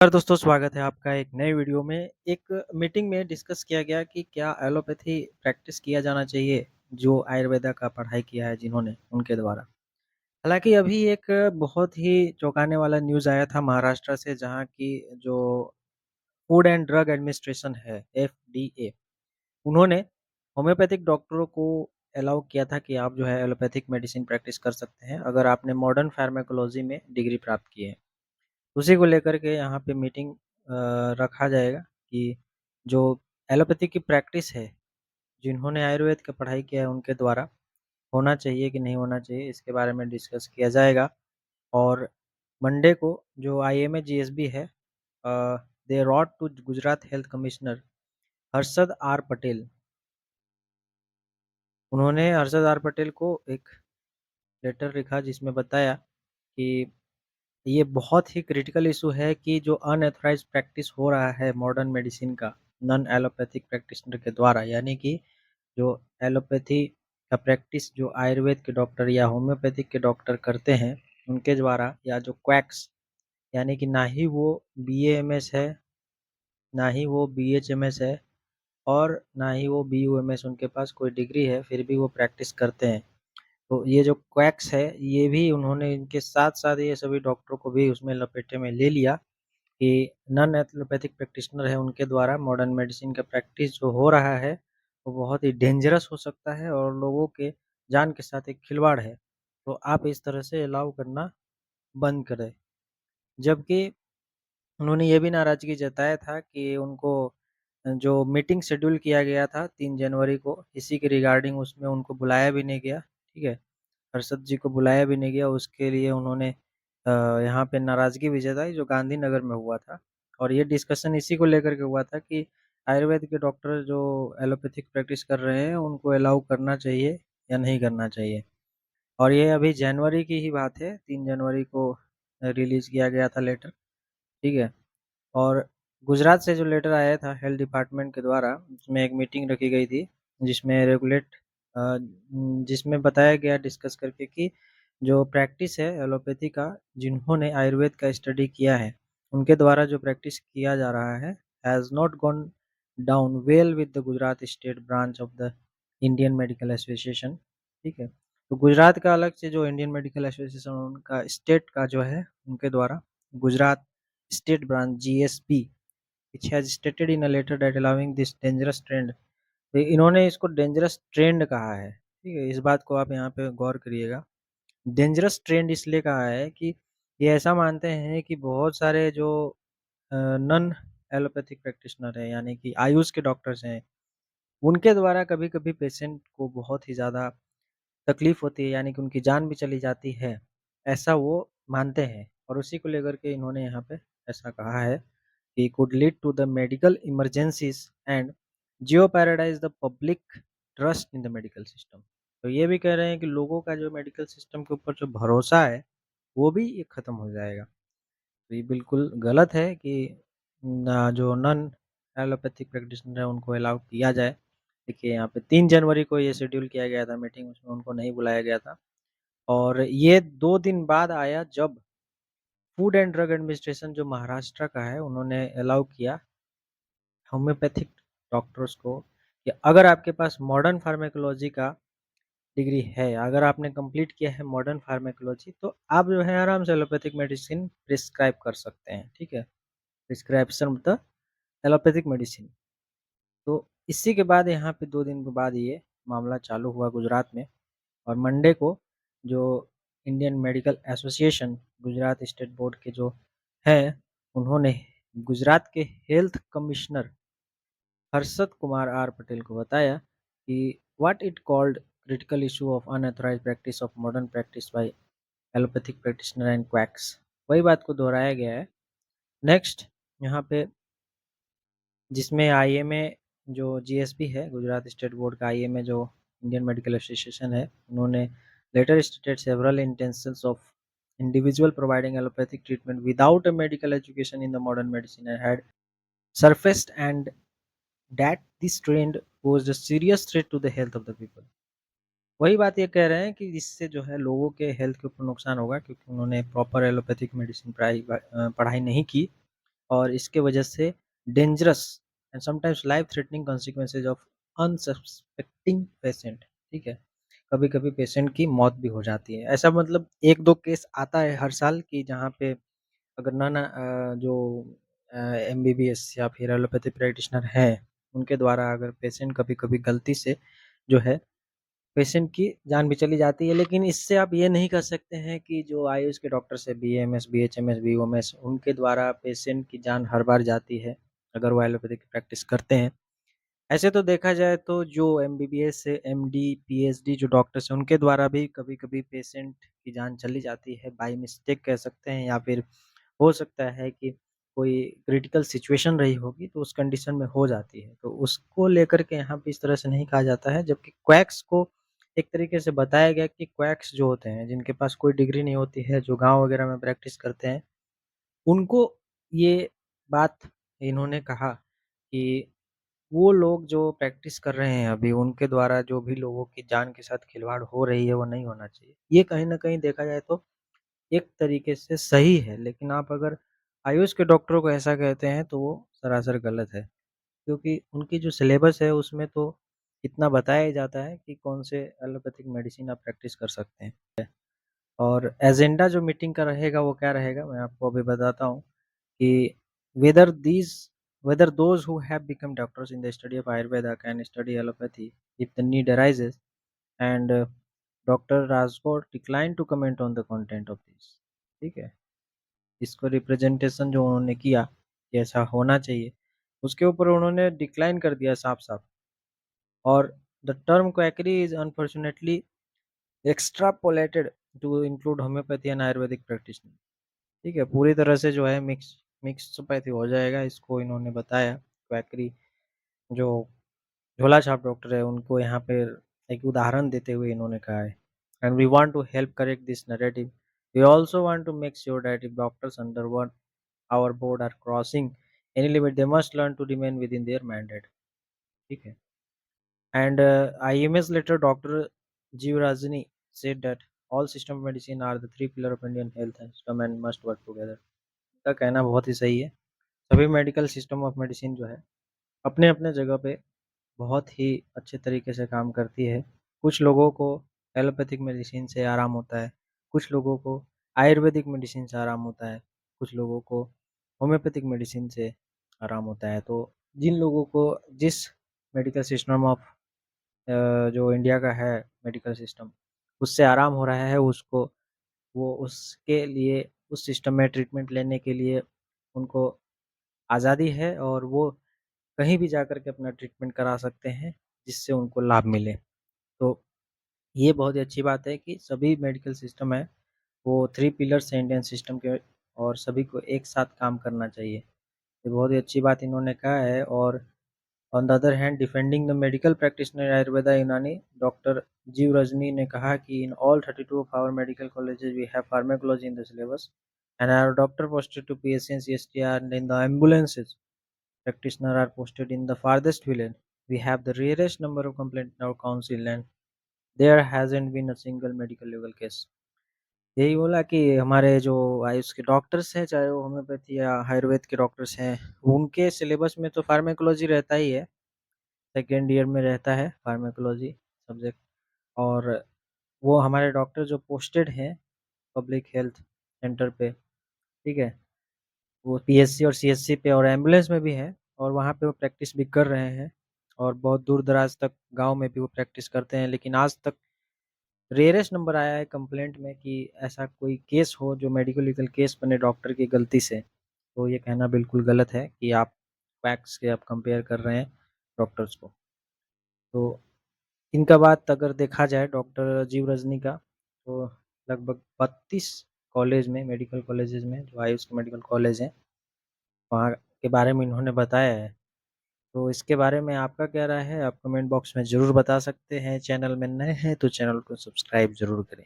नमस्कार दोस्तों, स्वागत है आपका एक नए वीडियो में। एक मीटिंग में डिस्कस किया गया कि क्या एलोपैथी प्रैक्टिस किया जाना चाहिए, जो आयुर्वेदा का पढ़ाई किया है जिन्होंने, उनके द्वारा। हालाँकि अभी एक बहुत ही चौंकाने वाला न्यूज़ आया था महाराष्ट्र से, जहाँ की जो फूड एंड ड्रग एडमिनिस्ट्रेशन है, एफडीए, उन्होंने होम्योपैथिक डॉक्टरों को अलाउ किया था कि आप जो है एलोपैथिक मेडिसिन प्रैक्टिस कर सकते हैं, अगर आपने मॉडर्न फार्माकोलॉजी में डिग्री प्राप्त की है। उसी को लेकर के यहाँ पे मीटिंग रखा जाएगा कि जो एलोपैथी की प्रैक्टिस है, जिन्होंने आयुर्वेद की पढ़ाई किया है उनके द्वारा होना चाहिए कि नहीं होना चाहिए, इसके बारे में डिस्कस किया जाएगा। और मंडे को जो आईएमए जीएसबी है, they wrote to Gujarat health commissioner Harshad R Patel. उन्होंने हर्षद आर पटेल को एक लेटर लिखा जिसमें बताया कि ये बहुत ही क्रिटिकल इशू है कि जो अनएथोराइज्ड प्रैक्टिस हो रहा है मॉडर्न मेडिसिन का, नॉन एलोपैथिक प्रैक्टिशनर के द्वारा, यानी कि जो एलोपैथी का प्रैक्टिस जो आयुर्वेद के डॉक्टर या होम्योपैथिक के डॉक्टर करते हैं, उनके द्वारा, या जो क्वैक्स, यानी कि ना ही वो बीएएमएस है, ना ही वो बीएचएमएस है, और ना ही वो बीयूएमएस, उनके पास कोई डिग्री है, फिर भी वो प्रैक्टिस करते हैं। तो ये जो क्वैक्स है, ये भी उन्होंने इनके साथ-साथ ये सभी डॉक्टरों को भी उसमें लपेटे में ले लिया कि नॉन एलोपैथिक प्रैक्टिशनर है, उनके द्वारा मॉडर्न मेडिसिन का प्रैक्टिस जो हो रहा है, वो बहुत ही डेंजरस हो सकता है और लोगों के जान के साथ एक खिलवाड़ है। तो आप इस तरह से अलाउ करना बंद करें। जबकि उन्होंने ये भी नाराज़गी जताया था कि उनको जो मीटिंग शेड्यूल किया गया था 3 जनवरी को, इसी के रिगार्डिंग उसमें उनको बुलाया भी नहीं गया, ठीक है? हर्षद जी को बुलाया भी नहीं गया, उसके लिए उन्होंने यहाँ पे नाराज़गी भी जताई, जो गांधीनगर में हुआ था। और ये डिस्कशन इसी को लेकर के हुआ था कि आयुर्वेद के डॉक्टर जो एलोपैथिक प्रैक्टिस कर रहे हैं, उनको अलाउ करना चाहिए या नहीं करना चाहिए। और ये अभी जनवरी की ही बात है, 3 जनवरी को रिलीज़ किया गया था लेटर, ठीक है? और गुजरात से जो लेटर आया था हेल्थ डिपार्टमेंट के द्वारा, उसमें एक मीटिंग रखी गई थी, जिसमें जिसमें बताया गया डिस्कस करके कि जो प्रैक्टिस है एलोपैथी का, जिन्होंने आयुर्वेद का स्टडी किया है, उनके द्वारा जो प्रैक्टिस किया जा रहा है, has not gone down well with the Gujarat state branch of the Indian medical association, ठीक है? तो गुजरात का अलग से जो इंडियन मेडिकल एसोसिएशन, उनका स्टेट का जो है, उनके द्वारा Gujarat state branch GSP which has stated in a letter that allowing this dangerous trend। तो इन्होंने इसको डेंजरस ट्रेंड कहा है, ठीक है? इस बात को आप यहाँ पे गौर करिएगा। डेंजरस ट्रेंड इसलिए कहा है कि ये ऐसा मानते हैं कि बहुत सारे जो नॉन एलोपैथिक प्रैक्टिशनर हैं, यानी कि आयुष के डॉक्टर्स हैं, उनके द्वारा कभी-कभी पेशेंट को बहुत ही ज़्यादा तकलीफ होती है, यानी कि उनकी जान भी चली जाती है, ऐसा वो मानते हैं। और उसी को लेकर के इन्होंने यहाँ पे ऐसा कहा है कि could lead to the medical emergencies and jeopardize the public trust in the medical system। तो ये भी कह रहे हैं कि लोगों का जो मेडिकल सिस्टम के ऊपर जो भरोसा है, वो भी ये खत्म हो जाएगा। तो ये बिल्कुल गलत है कि जो नॉन एलोपैथिक प्रैक्टिशनर है उनको अलाउ किया जाए। देखिए यहाँ पे 3 जनवरी को ये शेड्यूल किया गया था मीटिंग, उसमें उनको नहीं बुलाया गया था। और ये 2 दिन बाद आया जब फूड एंड ड्रग एडमिनिस्ट्रेशन जो महाराष्ट्र का है, उन्होंने अलाउ किया होम्योपैथिक डॉक्टर्स को कि अगर आपके पास मॉडर्न फार्माकोलॉजी का डिग्री है, अगर आपने कंप्लीट किया है मॉडर्न फार्माकोलॉजी, तो आप जो है आराम से एलोपैथिक मेडिसिन प्रिस्क्राइब कर सकते हैं, ठीक है? प्रिस्क्रिप्शन मतलब एलोपैथिक मेडिसिन। तो इसी के बाद यहाँ पे 2 दिन के बाद ये मामला चालू हुआ गुजरात में। और मंडे को जो Indian medical association Gujarat state board के जो हैं, उन्होंने गुजरात के health commissioner Harshad Kumar R Patel को बताया कि what it called critical issue of unauthorised practice of modern practice by allopathic practitioner and quacks. वही बात को दोहराया गया है। नेक्स्ट यहाँ पे, जिसमें आईएमए जो जीएसबी है, गुजरात स्टेट बोर्ड का आईएमए जो इंडियन मेडिकल एसोसिएशन है, उन्होंने letter stated several intentions of individual providing allopathic treatment without a medical education in the modern medicine had surfaced and that this trend posed a serious threat to the health of the people। वही बात ये कह रहे हैं कि इससे जो है लोगों के हेल्थ के ऊपर नुकसान होगा, क्योंकि उन्होंने प्रॉपर एलोपैथिक मेडिसिन पढ़ाई नहीं की। और इसके वजह से dangerous and sometimes life threatening consequences of unsuspecting patient, ठीक है? कभी-कभी पेशेंट की मौत भी हो जाती है। ऐसा मतलब 1-2 केस आता है हर साल कि जहाँ पे अगर जो एमबीबीएस या फिर एलोपैथी प्रैक्टिशनर हैं, उनके द्वारा अगर पेशेंट कभी-कभी गलती से जो है पेशेंट की जान भी चली जाती है। लेकिन इससे आप ये नहीं कह सकते हैं कि जो आयुष के डॉक्टर्स हैं बीएमएस, बीएचएमएस, बीओएमएस उनके द्वारा पेशेंट की जान हर बार जाती है, अगर वो एलोपैथी की प्रैक्टिस करते हैं। ऐसे तो देखा जाए तो जो एमबीबीएस से एमडी, पीएचडी जो डॉक्टर्स हैं उनके द्वारा भी कभी-कभी पेशेंट की जान चली जाती है, बाय मिस्टेक कह सकते हैं या फिर हो सकता है कि कोई क्रिटिकल सिचुएशन रही होगी तो उस कंडीशन में हो जाती है। तो उसको लेकर के यहाँ पे इस तरह से नहीं कहा जाता है, जबकि क्वैक्स को एक तरीके से बताया गया कि क्वैक्स जो होते हैं, जिनके पास कोई डिग्री नहीं होती है, जो गाँव वगैरह में प्रैक्टिस करते हैं, उनको ये बात इन्होंने कहा कि वो लोग जो प्रैक्टिस कर रहे हैं अभी, उनके द्वारा जो भी लोगों की जान के साथ खिलवाड़ हो रही है, वो नहीं होना चाहिए। ये कहीं न कहीं देखा जाए तो एक तरीके से सही है, लेकिन आप अगर आयुष के डॉक्टरों को ऐसा कहते हैं, तो वो सरासर गलत है। क्योंकि उनकी जो सिलेबस है, उसमें तो इतना बताया ही जाता है कि कौन से एलोपैथिक मेडिसिन आप प्रैक्टिस कर सकते हैं। और एजेंडा जो मीटिंग का रहेगा, वो क्या रहेगा, मैं आपको अभी बताता हूँ कि whether these whether those who have become doctors in the study of Ayurveda can study allopathy if the need arises, and doctor Rajkot decline to comment on the content of this, ठीक है? इसको रिप्रेजेंटेशन जो उन्होंने किया कि ऐसा होना चाहिए, उसके ऊपर उन्होंने डिक्लाइन कर दिया साफ-साफ। और the term quackery is unfortunately extrapolated to include homeopathy and ayurvedic practitioner, ठीक है? पूरी तरह से जो है मिक्सोपैथी हो जाएगा, इसको इन्होंने बताया। क्वैकरी जो झोला छाप डॉक्टर है, उनको यहाँ पे एक उदाहरण देते हुए इन्होंने कहा है, and we want to help correct this narrative. We also want to make sure that if doctors under one hour board are crossing any limit, they must learn to remain within their mandate, ठीक है? And IMS letter doctor Jivrajani said that all system of medicine are the three pillar of Indian health system and must work together। उनका कहना बहुत ही सही है। सभी medical system of medicine जो है, अपने-अपने जगह पे बहुत ही अच्छे तरीके से काम करती है। कुछ लोगों को एलोपैथिक मेडिसिन से आराम होता है, कुछ लोगों को आयुर्वेदिक मेडिसिन से आराम होता है, कुछ लोगों को होम्योपैथिक मेडिसिन से आराम होता है। तो जिन लोगों को जिस मेडिकल सिस्टम ऑफ जो इंडिया का है मेडिकल सिस्टम, उससे आराम हो रहा है, उसको वो उसके लिए उस सिस्टम में ट्रीटमेंट लेने के लिए उनको आज़ादी है, और वो कहीं भी जाकर के अपना ट्रीटमेंट करा सकते हैं, जिससे उनको लाभ मिले। तो ये बहुत ही अच्छी बात है कि सभी मेडिकल सिस्टम है, वो 3 पिलर्स हैं इंडियन सिस्टम के, और सभी को एक साथ काम करना चाहिए। ये बहुत ही अच्छी बात इन्होंने कहा है। और on the other hand, defending the medical practitioner ayurveda Unani, doctor Jeev Rajni ने कहा कि in all 32 of our medical colleges we have pharmacology in the syllabus, and our doctor posted to PHC and CST are in the ambulances practitioners are posted in the farthest village. We have the rarest number of complaints in our council, and there hasn't been a single medical legal case। यही बोला कि हमारे जो आयुष के doctors हैं, चाहे वो homeopathy या आयुर्वेद के डॉक्टर्स हैं, उनके सिलेबस में तो फार्माकोलॉजी रहता ही है। सेकेंड ईयर में रहता है फार्माकोलॉजी सब्जेक्ट। और वो हमारे डॉक्टर जो पोस्टेड हैं पब्लिक हेल्थ सेंटर पे, ठीक है? वो पीएचसी और सीएचसी पे और एम्बुलेंस में भी है, और वहाँ पे वो प्रैक्टिस भी कर रहे हैं, और बहुत दूर-दराज तक गाँव में भी वो प्रैक्टिस करते हैं। लेकिन आज तक रेयरेस्ट नंबर आया है कंप्लेंट में कि ऐसा कोई केस हो जो मेडिको लीगल केस बने डॉक्टर की गलती से। तो ये कहना बिल्कुल गलत है कि आप फैक्ट्स के आप कंपेयर कर रहे हैं डॉक्टर्स को। तो इनका बात अगर देखा जाए डॉक्टर जीव रजनी का, तो लगभग 32 कॉलेज में मेडिकल कॉलेजेस में जो आयुष के मेडिकल कॉलेज हैं, वहाँ के बारे में इन्होंने बताया है। तो इसके बारे में आपका क्या राय है? आप कमेंट बॉक्स में ज़रूर बता सकते हैं। चैनल में नए हैं तो चैनल को सब्सक्राइब ज़रूर करें।